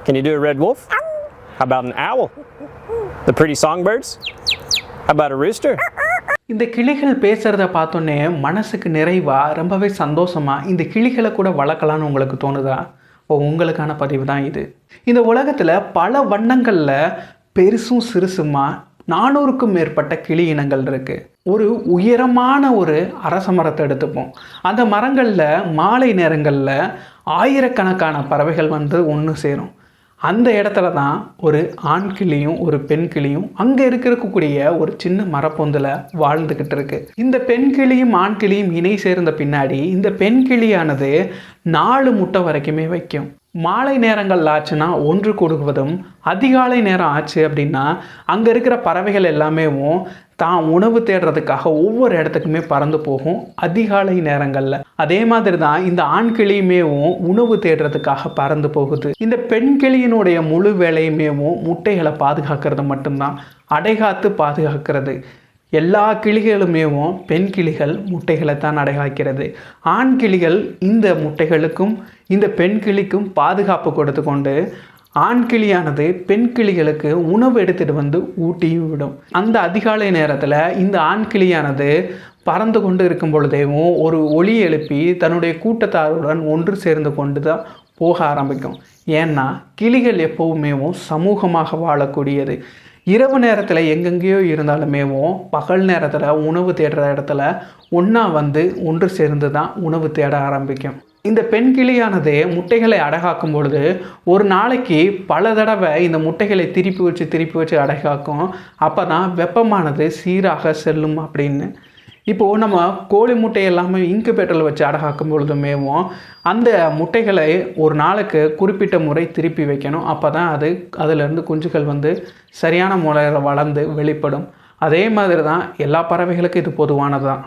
Can you do a red wolf? How about an owl? The pretty songbirds? How about a rooster? இந்த கிளிகள் பேசுகிறத பார்த்தோன்னே மனசுக்கு நிறைவாக ரொம்பவே சந்தோஷமாக இந்த கிளிகளை கூட வளர்க்கலான்னு உங்களுக்கு தோணுதா? உங்களுக்கான பதிவு தான் இது. இந்த உலகத்தில் பல வண்ணங்களில் பெருசும் சிறுசுமா 400க்கும் மேற்பட்ட கிளி இனங்கள் இருக்குது. ஒரு உயரமான ஒரு அரச மரத்தை எடுத்துப்போம். அந்த மரங்களில் மாலை நேரங்களில் ஆயிரக்கணக்கான பறவைகள் வந்து ஒன்று சேரும். அந்த இடத்துல தான் ஒரு ஆண் கிளியும் ஒரு பெண் கிளியும் அங்கே இருக்கக்கூடிய ஒரு சின்ன மரப்பொந்தில் வாழ்ந்துக்கிட்டு இருக்கு. இந்த பெண் கிளியும் ஆண் கிளியும் இணை சேர்ந்த பின்னாடி இந்த பெண் கிளியானது 4 முட்டை வரைக்குமே வைக்கும். மாலை நேரங்கள் ஆச்சுன்னா ஒன்று கூடுவதும், அதிகாலை நேரம் ஆச்சு அப்படின்னா அங்கே இருக்கிற பறவைகள் எல்லாமே தான் உணவு தேடுறதுக்காக ஒவ்வொரு இடத்துக்குமே பறந்து போகும் அதிகாலை நேரங்களில். அதே மாதிரி தான் இந்த ஆண் கிளியுமே உணவு தேடுறதுக்காக பறந்து போகுது. இந்த பெண் கிளியினுடைய முழு வேலையுமே முட்டைகளை பாதுகாக்கிறது மட்டும்தான், அடைகாத்து பாதுகாக்கிறது. எல்லா கிளிகளுமே பெண் கிளிகள் முட்டைகளை தான் அடைகாக்கிறது. ஆண் கிளிகள் இந்த முட்டைகளுக்கும் இந்த பெண் கிளிக்கும் பாதுகாப்பு கொடுத்து கொண்டு ஆண் கிளியானது பெண் கிளிகளுக்கு உணவு எடுத்துகிட்டு வந்து ஊட்டியும் விடும். அந்த அதிகாலை நேரத்தில் இந்த ஆண் கிளியானது பறந்து கொண்டு இருக்கும் பொழுதேவும் ஒரு ஒலி எழுப்பி தன்னுடைய கூட்டத்தாருடன் ஒன்று சேர்ந்து கொண்டு தான் போக ஆரம்பிக்கும். ஏன்னா கிளிகள் எப்போவுமே சமூகமாக வாழக்கூடியது. இரவு நேரத்தில் எங்கெங்கேயோ இருந்தாலுமேவும் பகல் நேரத்தில் உணவு தேடுற இடத்துல ஒன்றா வந்து ஒன்று சேர்ந்து தான் உணவு தேட ஆரம்பிக்கும். இந்த பெண் கிளியானது முட்டைகளை அடைகாக்கும் பொழுது ஒரு நாளைக்கு பல தடவை இந்த முட்டைகளை திருப்பி வச்சு அடைகாக்கும். அப்போ தான் வெப்பமானது சீராக செல்லும் அப்படின்னு. இப்போது நம்ம கோழி முட்டை எல்லாமே இன்குபேட்டரில் வச்சு அடைகாக்கும் பொழுதுமேவும் அந்த முட்டைகளை ஒரு நாளுக்கு குறிப்பிட்ட முறை திருப்பி வைக்கணும். அப்போ தான் அதிலிருந்து குஞ்சுகள் வந்து சரியான முறையில் வளர்ந்து வெளிப்படும். அதே மாதிரி தான் எல்லா பறவைகளுக்கும் இது பொதுவானது தான்.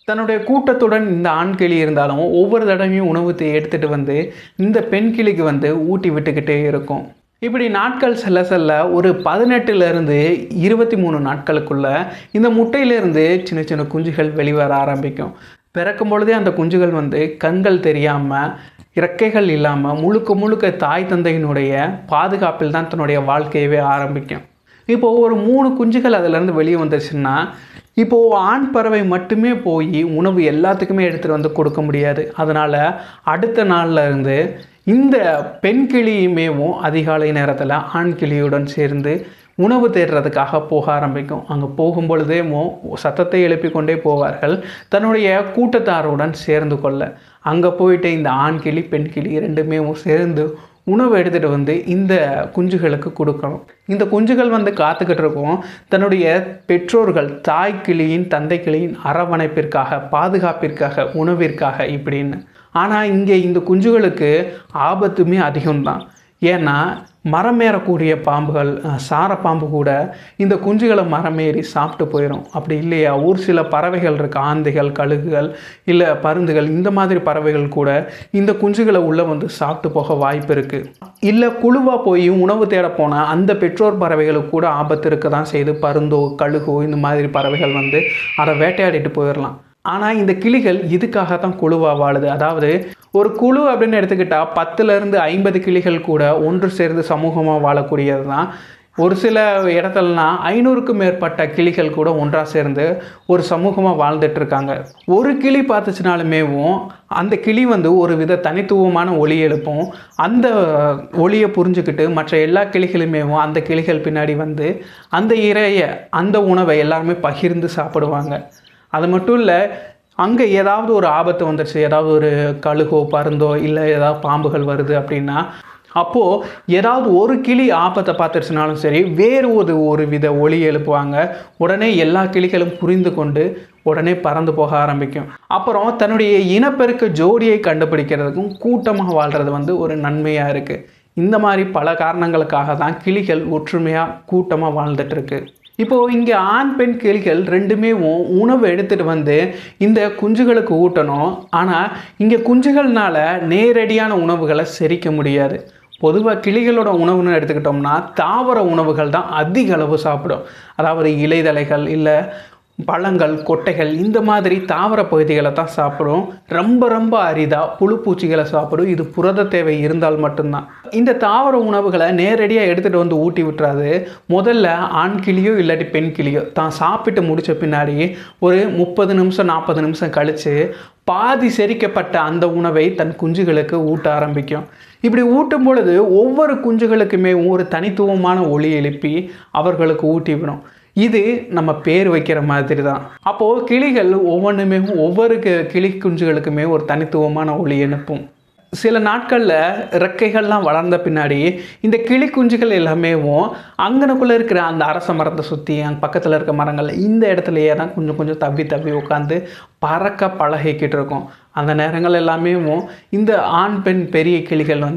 தன்னுடைய கூட்டத்துடன் இந்த ஆண் கிளி இருந்தாலும் ஒவ்வொரு தடவையும் உணவு எடுத்துகிட்டு வந்து இந்த பெண் கிளிக்கு வந்து ஊட்டி விட்டுக்கிட்டே இருக்கும். இப்படி நாட்கள் செல்ல ஒரு 18லேருந்து 23 நாட்களுக்குள்ளே இந்த முட்டையிலேருந்து சின்ன சின்ன குஞ்சுகள் வெளிவர ஆரம்பிக்கும். பிறக்கும் பொழுதே அந்த குஞ்சுகள் வந்து கண்கள் தெரியாமல், இறக்கைகள் இல்லாமல் முழுக்க தாய் தந்தையினுடைய பாதுகாப்பில் தான் தன்னுடைய வாழ்க்கையவே ஆரம்பிக்கும். இப்போது ஒரு 3 குஞ்சுகள் அதிலேருந்து வெளியே வந்துருச்சுன்னா இப்போது ஆண் பறவை மட்டுமே போய் உணவு எல்லாத்துக்குமே எடுத்துகிட்டு வந்து கொடுக்க முடியாது. அதனால் அடுத்த நாளில் இருந்து இந்த பெண் கிளியுமேவும் அதிகாலை நேரத்தில் ஆண் கிளியுடன் சேர்ந்து உணவு தேடுறதுக்காக போக ஆரம்பிக்கும். அங்கே போகும்பொழுதே சத்தத்தை எழுப்பி கொண்டே போவார்கள் தன்னுடைய கூட்டத்தாருடன் சேர்ந்து கொள்ள. அங்கே போயிட்டு இந்த ஆண் கிளி பெண் கிளி ரெண்டுமே சேர்ந்து உணவு எடுத்துகிட்டு வந்து இந்த குஞ்சுகளுக்கு கொடுக்கணும். இந்த குஞ்சுகள் வந்து காத்துக்கிட்டு இருக்கும் தன்னுடைய பெற்றோர்கள் தாய் கிளியின் தந்தை கிளியின் அரவணைப்பிற்காக, பாதுகாப்பிற்காக, உணவிற்காக இப்படின்னு. ஆனால் இங்கே இந்த குஞ்சுகளுக்கு ஆபத்துமே அதிகம்தான். ஏன்னா மரம் ஏறக்கூடிய பாம்புகள், சாரப்பாம்பு கூட இந்த குஞ்சுகளை மரமேறி சாப்பிட்டு போயிடும். அப்படி இல்லையா ஒரு சில பறவைகள் இருக்குது, ஆந்தைகள், கழுகுகள், இல்லை பருந்துகள், இந்த மாதிரி பறவைகள் கூட இந்த குஞ்சுகளை உள்ளே வந்து சாப்பிட்டு போக வாய்ப்பு இருக்குது. இல்லை குழுவாக போய் உணவு தேட போனால் அந்த பெற்றோர் பறவைகளுக்கு கூட ஆபத்து இருக்க தான் செய்து. பருந்தோ கழுகோ இந்த மாதிரி பறவைகள் வந்து அதை வேட்டையாடிட்டு போயிடலாம். ஆனால் இந்த கிளிகள் இதுக்காகத்தான் குழுவாக வாழுது. அதாவது ஒரு குழு அப்படின்னு எடுத்துக்கிட்டால் 10லேருந்து 50 கிளிகள் கூட ஒன்று சேர்ந்து சமூகமாக வாழக்கூடியது தான். ஒரு சில இடத்துலலாம் 500க்கும் மேற்பட்ட கிளிகள் கூட ஒன்றாக சேர்ந்து ஒரு சமூகமாக வாழ்ந்துட்டுருக்காங்க. ஒரு கிளி பார்த்துச்சுனாலுமேவும் அந்த கிளி வந்து ஒரு வித தனித்துவமான ஒலி எழுப்பும். அந்த ஒலியை புரிஞ்சுக்கிட்டு மற்ற எல்லா கிளிகளுமேவும் அந்த கிளிகள் பின்னாடி வந்து அந்த அந்த உணவை எல்லாருமே பகிர்ந்து சாப்பிடுவாங்க. அது மட்டும் இல்லை, அங்கே ஏதாவது ஒரு ஆபத்து வந்துடுச்சு, ஏதாவது ஒரு கழுகோ பருந்தோ இல்லை ஏதாவது பாம்புகள் வருது அப்படின்னா அப்போது ஏதாவது ஒரு கிளி ஆபத்தை பார்த்துருச்சுனாலும் சரி வேறு ஒரு வித ஒலி எழுப்புவாங்க. உடனே எல்லா கிளிகளும் புரிந்து கொண்டு உடனே பறந்து போக ஆரம்பிக்கும். அப்புறம் தன்னுடைய இனப்பெருக்க ஜோடியை கண்டுபிடிக்கிறதுக்கும் கூட்டமாக வாழ்கிறது வந்து ஒரு நன்மையாக இருக்குது. இந்த மாதிரி பல காரணங்களுக்காக தான் கிளிகள் ஒற்றுமையாக கூட்டமாக வாழ்ந்துட்டுருக்கு. இப்போது இங்கே ஆண் பெண் கிளிகள் ரெண்டுமே உணவு எடுத்துகிட்டு வந்து இந்த குஞ்சுகளுக்கு ஊட்டணும். ஆனால் இங்கே குஞ்சுகள்னால நேரடியான உணவுகளை செரிக்க முடியாது. பொதுவாக கிளிகளோட உணவுன்னு எடுத்துக்கிட்டோம்னா தாவர உணவுகள் தான் அதிக அளவு சாப்பிடும். அதாவது இலைதழைகள் இல்லை பழங்கள், கொட்டைகள் இந்த மாதிரி தாவர பகுதிகளை தான் சாப்பிடும். ரொம்ப ரொம்ப அரிதாக புழு பூச்சிகளை சாப்பிடும். இது புரத தேவை இருந்தால் மட்டும்தான். இந்த தாவர உணவுகளை நேரடியாக எடுத்துகிட்டு வந்து ஊட்டி விட்டுறாது. முதல்ல ஆண் கிளியோ இல்லாட்டி பெண் கிளியோ தான் சாப்பிட்டு முடித்த பின்னாடி ஒரு 30 நிமிஷம் 40 நிமிஷம் கழித்து பாதி செரிக்கப்பட்ட அந்த உணவை தன் குஞ்சுகளுக்கு ஊட்ட ஆரம்பிக்கும். இப்படி ஊட்டும் பொழுது ஒவ்வொரு குஞ்சுகளுக்குமே ஒரு தனித்துவமான ஒலி எழுப்பி அவர்களுக்கு ஊட்டிவிடும். இது நம்ம பேர் வைக்கிற மாதிரி தான். அப்போது கிளிகள் ஒவ்வொன்றுமே ஒவ்வொரு கிளி குஞ்சுகளுக்குமே ஒரு தனித்துவமான ஒலி எழுப்பும். சில நாட்களில் இறக்கைகள்லாம் வளர்ந்த பின்னாடி இந்த கிளி குஞ்சுகள் எல்லாமே அங்கனக்குள்ளே இருக்கிற அந்த அரச மரத்தை சுற்றி அங்கே பக்கத்தில் இருக்க மரங்கள் இந்த இடத்துலையே தான் கொஞ்சம் கொஞ்சம் தவ்வி உட்காந்து பறக்க பழகிக்கிட்டு இருக்கும். அந்த நேரங்கள் எல்லாமே இந்த ஆண் பெண் பெரிய கிளிகள்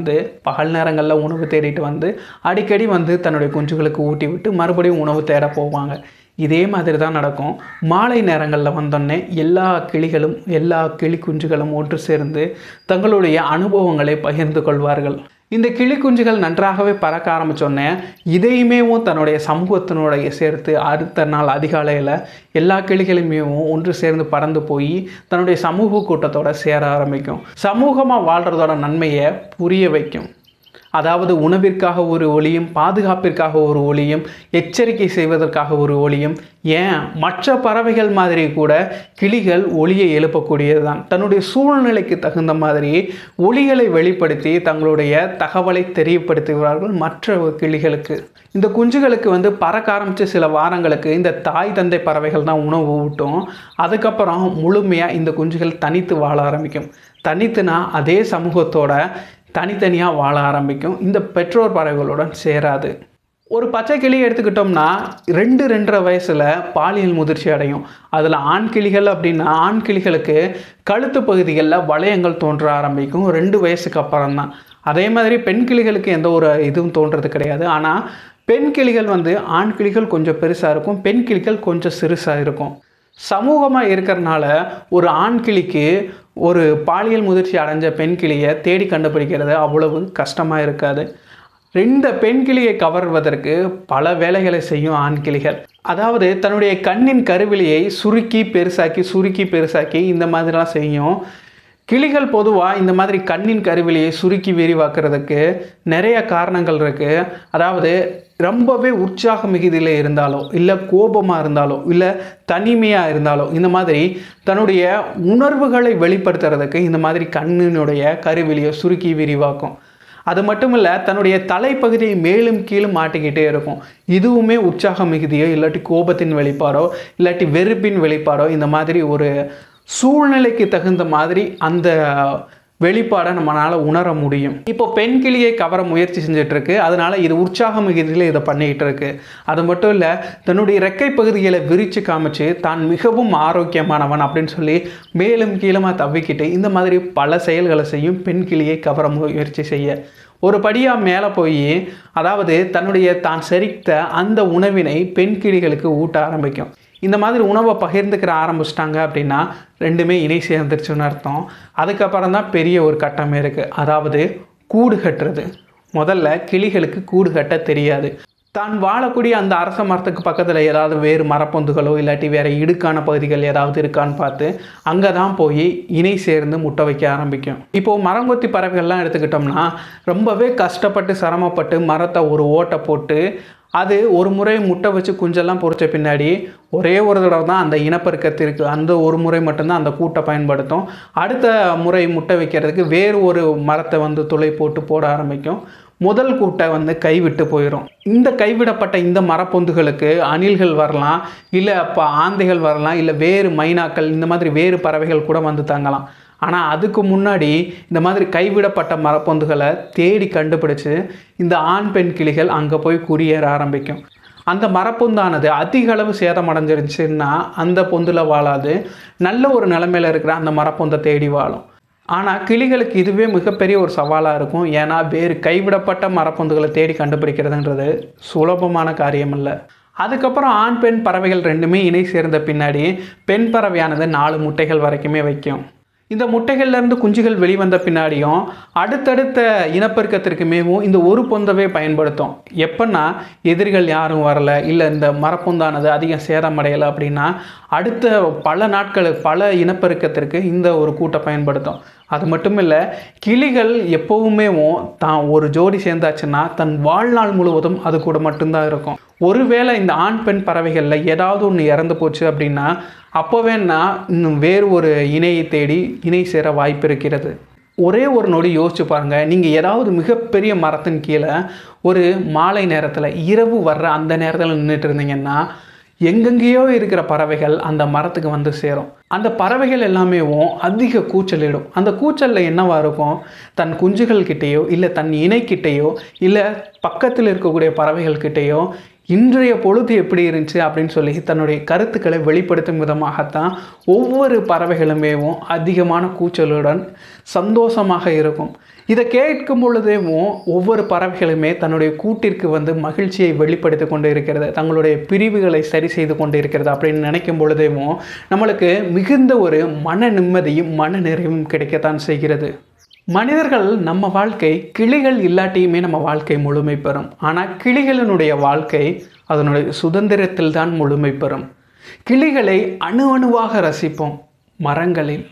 பகல் நேரங்களில் உணவு தேடிட்டு அடிக்கடி தன்னுடைய குஞ்சுகளுக்கு ஊட்டி விட்டு மறுபடியும் உணவு தேட போவாங்க. இதே மாதிரி தான் நடக்கும். மாலை நேரங்களில் வந்தோடனே எல்லா கிளிகளும் எல்லா கிளி குஞ்சுகளும் ஒன்று சேர்ந்து தங்களுடைய அனுபவங்களை பகிர்ந்து கொள்வார்கள். இந்த கிளி குஞ்சுகள் நன்றாகவே பறக்க ஆரம்பித்தோடனே இதையுமே தன்னுடைய சமூகத்தினுடைய சேர்த்து அடுத்த நாள் அதிகாலையில் எல்லா கிளிகளுமே ஒன்று சேர்ந்து பறந்து போய் தன்னுடைய சமூக கூட்டத்தோடு சேர ஆரம்பிக்கும். சமூகமாக வாழ்கிறதோட நன்மையை புரிய வைக்கும். அதாவது உணவிற்காக ஒரு ஒலியும், பாதுகாப்பிற்காக ஒரு ஒலியும், எச்சரிக்கை செய்வதற்காக ஒரு ஒலியும், ஏன் மற்ற பறவைகள் மாதிரி கூட கிளிகள் ஒலியை எழுப்பக்கூடியது தான். தன்னுடைய சூழ்நிலைக்கு தகுந்த மாதிரி ஒலிகளை வெளிப்படுத்தி தங்களுடைய தகவலை தெரியப்படுத்துகிறார்கள் மற்ற கிளிகளுக்கு. இந்த குஞ்சுகளுக்கு பறக்க ஆரம்பித்த சில வாரங்களுக்கு இந்த தாய் தந்தை பறவைகள் தான் உணவு ஊட்டும். அதுக்கப்புறம் முழுமையாக இந்த குஞ்சுகள் தனித்து வாழ ஆரம்பிக்கும். தனித்துனா அதே சமூகத்தோட தனித்தனியாக வாழ ஆரம்பிக்கும். இந்த பெற்றோர் பறவைகளுடன் சேராது. ஒரு பச்சை கிளி எடுத்துக்கிட்டோம்னா 2-2.5 வயசில் பாலியல் முதிர்ச்சி அடையும். அதில் ஆண் கிளிகள் அப்படின்னா ஆண் கிளிகளுக்கு கழுத்து பகுதிகளில் வளையங்கள் தோன்ற ஆரம்பிக்கும் 2 வயசுக்கு அப்புறம் தான். அதே மாதிரி பெண் கிளிகளுக்கு எந்த ஒரு இதுவும் தோன்றது கிடையாது. ஆனால் பெண் கிளிகள் ஆண் கிளிகள் கொஞ்சம் பெருசாக இருக்கும், பெண் கிளிகள் கொஞ்சம் சிறுசாக இருக்கும். சமூகமாக இருக்கிறனால ஒரு ஆண் கிளிக்கு ஒரு பாலியல் முதிர்ச்சி அடைஞ்ச பெண் கிளியை தேடி கண்டுபிடிக்கிறது அவ்வளவு கஷ்டமாக இருக்காது. இந்த பெண் கிளியை கவர்வதற்கு பல வேலைகளை செய்யும் ஆண் கிளிகள். அதாவது தன்னுடைய கண்ணின் கருவிழியை சுருக்கி பெருசாக்கி இந்த மாதிரிலாம் செய்யும். கிளிகள் பொதுவாக இந்த மாதிரி கண்ணின் கருவிழியை சுருக்கி விரிவாக்குறதுக்கு நிறைய காரணங்கள் இருக்குது. அதாவது ரொம்பவே உற்சாக மிகுதியில் இருந்தாலோ இல்லை கோபமாக இருந்தாலோ இல்லை தனிமையாக இருந்தாலோ இந்த மாதிரி தன்னுடைய உணர்வுகளை வெளிப்படுத்துறதுக்கு இந்த மாதிரி கண்ணினுடைய கருவிழியை சுருக்கி விரிவாக்கும். அது மட்டும் இல்லை, தன்னுடைய தலைப்பகுதியை மேலும் கீழும் மாட்டிக்கிட்டே இருக்கும். இதுவுமே உற்சாக மிகுதியோ இல்லாட்டி கோபத்தின் வெளிப்பாடோ இல்லாட்டி வெறுப்பின் வெளிப்பாடோ இந்த மாதிரி ஒரு சூழ்நிலைக்கு தகுந்த மாதிரி அந்த வெளிப்பாடை நம்மளால் உணர முடியும். இப்போ பெண் கிளியை கவர முயற்சி செஞ்சிட்ருக்கு. அதனால் இது உற்சாக மிகுதியில் இதை பண்ணிக்கிட்டு இருக்கு. அது மட்டும் இல்லை, தன்னுடைய இறக்கை பகுதிகளை விரித்து காமிச்சு தான் மிகவும் ஆரோக்கியமானவன் அப்படின்னு சொல்லி மேலும் கீழமாக தவிக்கிட்டு இந்த மாதிரி பல செயல்களை செய்யும் பெண் கிளியை கவர முயற்சி செய்ய. ஒரு படியாக மேலே போய் அதாவது தன்னுடைய தான் செரித்த அந்த உணவினை பெண் கிளிகளுக்கு ஊட்ட ஆரம்பிக்கும். இந்த மாதிரி உணவை பகிர்ந்துக்கிற ஆரம்பிச்சிட்டாங்க அப்படின்னா ரெண்டுமே இணை சேர்ந்துருச்சுன்னு அர்த்தம். அதுக்கப்புறம் தான் பெரிய ஒரு கட்டமே இருக்குது. அதாவது கூடு கட்டுறது. முதல்ல கிளிகளுக்கு கூடு கட்ட தெரியாது. தான் வாழக்கூடிய அந்த அரச மரத்துக்கு பக்கத்தில் ஏதாவது வேறு மரப்பொந்துகளோ இல்லாட்டி வேறு இடுக்கான பகுதிகள் ஏதாவது இருக்கான்னு பார்த்து அங்கே தான் போய் இணை சேர்ந்து முட்டை வைக்க ஆரம்பிக்கும். இப்போது மரங்கொத்தி பறவைகள்லாம் எடுத்துக்கிட்டோம்னா ரொம்பவே கஷ்டப்பட்டு சிரமப்பட்டு மரத்தை ஒரு ஓட்டை போட்டு அது ஒரு முறை முட்டை வச்சு குஞ்செல்லாம் பொறிச்ச பின்னாடி ஒரே ஒரு தடவை தான் அந்த இனப்பெருக்கத்திற்கு அந்த ஒரு முறை மட்டும்தான் அந்த கூட்டை பயன்படுத்தும். அடுத்த முறை முட்டை வைக்கிறதுக்கு வேறு ஒரு மரத்தை துளை போட்டு போட ஆரம்பிக்கும். முதல் கூட்டை கைவிட்டு போயிடும். இந்த கைவிடப்பட்ட இந்த மரப்பொந்துகளுக்கு அணில்கள் வரலாம், இல்லை அப்போ ஆந்தைகள் வரலாம், இல்லை வேறு மைனாக்கள் இந்த மாதிரி வேறு பறவைகள் கூட தங்கலாம். ஆனால் அதுக்கு முன்னாடி இந்த மாதிரி கைவிடப்பட்ட மரப்பொந்துகளை தேடி கண்டுபிடிச்சு இந்த ஆண் பெண் கிளிகள் அங்கே போய் குடியேற ஆரம்பிக்கும். அந்த மரப்பொந்தானது அதிக அளவு சேதமடைஞ்சிருச்சுன்னா அந்த பொந்தில் வாழாது. நல்ல ஒரு நிலைமையில் இருக்கிற அந்த மரப்பொந்தை தேடி வாழும். ஆனால் கிளிகளுக்கு இதுவே மிகப்பெரிய ஒரு சவாலாக இருக்கும். ஏன்னா வேறு கைவிடப்பட்ட மரப்பொந்துகளை தேடி கண்டுபிடிக்கிறதுன்றது சுலபமான காரியம் இல்லை. அதுக்கப்புறம் ஆண் பெண் பறவைகள் ரெண்டுமே இணை சேர்ந்த பின்னாடி பெண் பறவையானது 4 முட்டைகள் வரைக்குமே வைக்கும். இந்த முட்டைகள்லேருந்து குஞ்சுகள் வெளிவந்த பின்னாடியும் அடுத்தடுத்த இனப்பெருக்கத்திற்குமேவும் இந்த ஒரு பொந்தவே பயன்படுத்தும். எப்பன்னா எதிரிகள் யாரும் வரலை, இல்லை இந்த மரப்பொந்தானது அதிகம் சேதமடையலை அப்படின்னா அடுத்த பல நாட்கள் பல இனப்பெருக்கத்திற்கு இந்த ஒரு கூட்டை பயன்படுத்தும். அது மட்டும் இல்லை, கிளிகள் எப்போவுமே தான் ஒரு ஜோடி சேர்ந்தாச்சுன்னா தன் வாழ்நாள் முழுவதும் அது கூட மட்டும்தான் இருக்கும். ஒருவேளை இந்த ஆண் பெண் பறவைகளில் ஏதாவது ஒன்று இறந்து போச்சு அப்படின்னா அப்போவேன்னா இன்னும் வேறு ஒரு இணையை தேடி இணை சேர வாய்ப்பு இருக்கிறது. ஒரே ஒரு நொடி யோசிச்சு பாருங்கள், நீங்கள் ஏதாவது மிகப்பெரிய மரத்தின் கீழே ஒரு மாலை நேரத்தில் இரவு வர்ற அந்த நேரத்தில் நின்றுட்டு இருந்தீங்கன்னா எங்கெங்கேயோ இருக்கிற பறவைகள் அந்த மரத்துக்கு வந்து சேரும். அந்த பறவைகள் எல்லாமே அதிக கூச்சலிடும். அந்த கூச்சலில் என்னவா இருக்கும், தன் குஞ்சுகள் கிட்டேயோ இல்லை தன் இணைக்கிட்டேயோ இல்லை பக்கத்தில் இருக்கக்கூடிய பறவைகள் கிட்டேயோ இன்றைய பொழுது எப்படி இருந்துச்சு அப்படின்னு சொல்லி தன்னுடைய கருத்துக்களை வெளிப்படுத்தும் விதமாகத்தான் ஒவ்வொரு பறவைகளுமே அதிகமான கூச்சலுடன் சந்தோஷமாக இருக்கும். இதை கேட்கும் பொழுதேவும் ஒவ்வொரு பறவைகளுமே தன்னுடைய கூட்டிற்கு வந்து மகிழ்ச்சியை வெளிப்படுத்தி கொண்டு இருக்கிறது, தங்களுடைய பிரிவுகளை சரி செய்து கொண்டு இருக்கிறது அப்படின்னு நினைக்கும் பொழுதேவும் நம்மளுக்கு மிகுந்த ஒரு மன நிம்மதியும் மன நிறைவும் கிடைக்கத்தான் செய்கிறது. மனிதர்கள் நம்ம வாழ்க்கை கிளிகள் இல்லாட்டியுமே நம்ம வாழ்க்கை முழுமை பெறும். ஆனால் கிளிகளினுடைய வாழ்க்கை அதனுடைய சுதந்திரத்தில் தான் முழுமை பெறும். கிளிகளை அணு அணுவாக ரசிப்போம், மரங்களில்